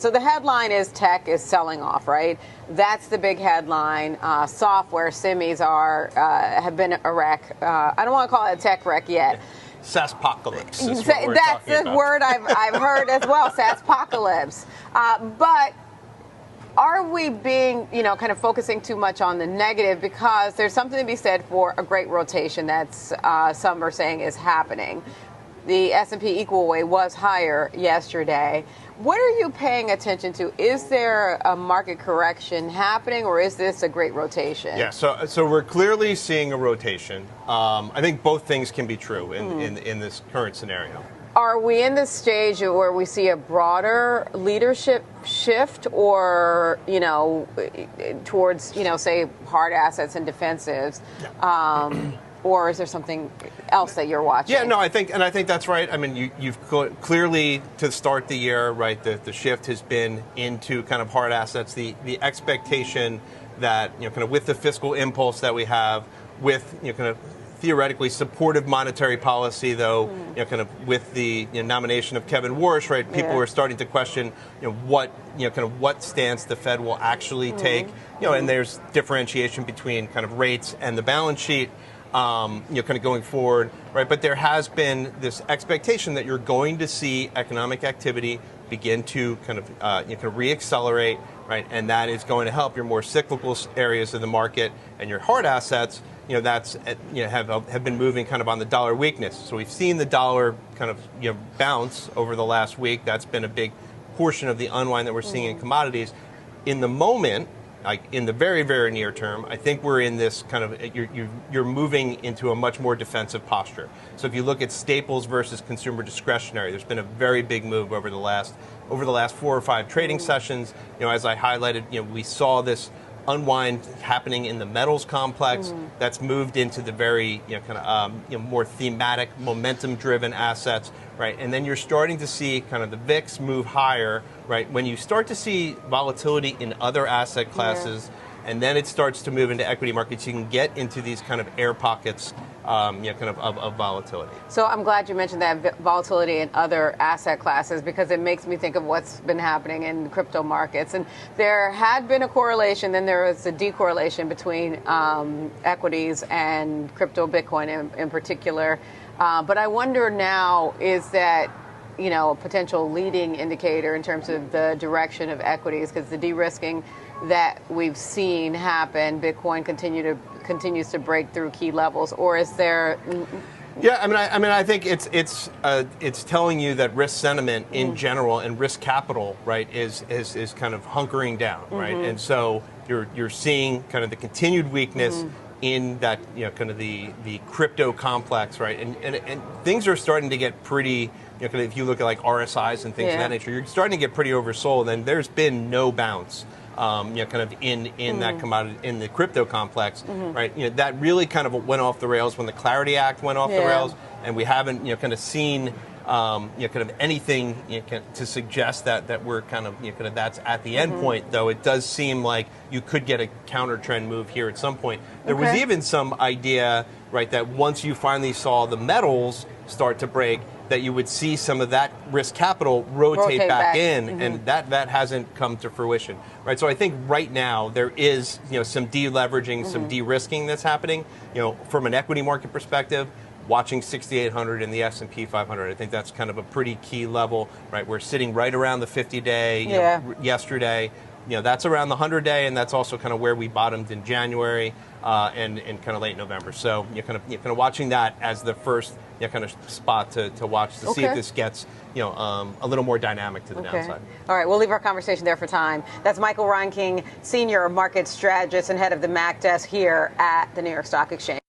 So the headline is tech is selling off, right? That's the big headline. Software, SIMMs have been a wreck. I don't want to call it a tech wreck yet. SaaSpocalypse. That's the word I've heard as well, SaaSpocalypse. But are we being, kind of focusing too much on the negative? Because there's something to be said for a great rotation that's some are saying is happening. The S&P equal weight was higher yesterday. What are you paying attention to? Is there a market correction happening, or is this a great rotation? Yeah, so we're clearly seeing a rotation. I think both things can be true in this current scenario. Are we in the stage where we see a broader leadership shift, or towards say hard assets and defensives? Yeah. Or is there something else that you're watching? Yeah, no, I think that's right. I mean, you've clearly, to start the year, right, the shift has been into kind of hard assets. The expectation that, kind of with the fiscal impulse that we have, with, kind of theoretically supportive monetary policy, though, kind of with the nomination of Kevin Warsh, right, people are starting to question, what stance the Fed will actually take, and there's differentiation between kind of rates and the balance sheet. Kind of going forward, right? But there has been this expectation that you're going to see economic activity begin to kind of reaccelerate, right? And that is going to help your more cyclical areas of the market, and your hard assets, have been moving kind of on the dollar weakness. So we've seen the dollar kind of bounce over the last week. That's been a big portion of the unwind that we're seeing in commodities. In the moment, like in the very, very near term, I think we're in this kind of, you're moving into a much more defensive posture. So if you look at staples versus consumer discretionary, there's been a very big move over the last 4 or 5 trading sessions. As I highlighted, we saw this unwind happening in the metals complex. That's moved into the very more thematic, momentum-driven assets, right? And then you're starting to see kind of the VIX move higher, right? When you start to see volatility in other asset classes, and then it starts to move into equity markets, you can get into these kind of air pockets, of volatility. So I'm glad you mentioned that volatility in other asset classes, because it makes me think of what's been happening in crypto markets. And there had been a correlation, then there was a decorrelation between equities and crypto, Bitcoin in particular. But I wonder now, is that a potential leading indicator in terms of the direction of equities, because the de-risking that we've seen happen, Bitcoin continues to break through key levels, or is there? Yeah, I mean, I think it's telling you that risk sentiment in general and risk capital, right, is kind of hunkering down, right, and so you're seeing kind of the continued weakness in that kind of the crypto complex, right, and things are starting to get pretty. Kind of if you look at like RSIs and things of that nature, you're starting to get pretty oversold, and there's been no bounce. Kind of in that commodity, in the crypto complex, right? That really kind of went off the rails when the Clarity Act went off the rails, and we haven't, kind of seen, kind of anything to suggest that we're kind of that's at the end point. Though it does seem like you could get a counter trend move here at some point. There was even some idea, right, that once you finally saw the metals start to break, that you would see some of that risk capital rotate back in, and that hasn't come to fruition, right? So I think right now there is, some deleveraging, some de-risking that's happening, from an equity market perspective. Watching 6,800 in the S&P 500, I think that's kind of a pretty key level, right? We're sitting right around the 50-day, yesterday. That's around the 100-day, and that's also kind of where we bottomed in January and kind of late November. So you're kind of watching that as the first kind of spot to watch to see if this gets a little more dynamic to the downside. All right, we'll leave our conversation there for time. That's Michael Reinking, Senior Market Strategist and Head of the MAC Desk here at the New York Stock Exchange.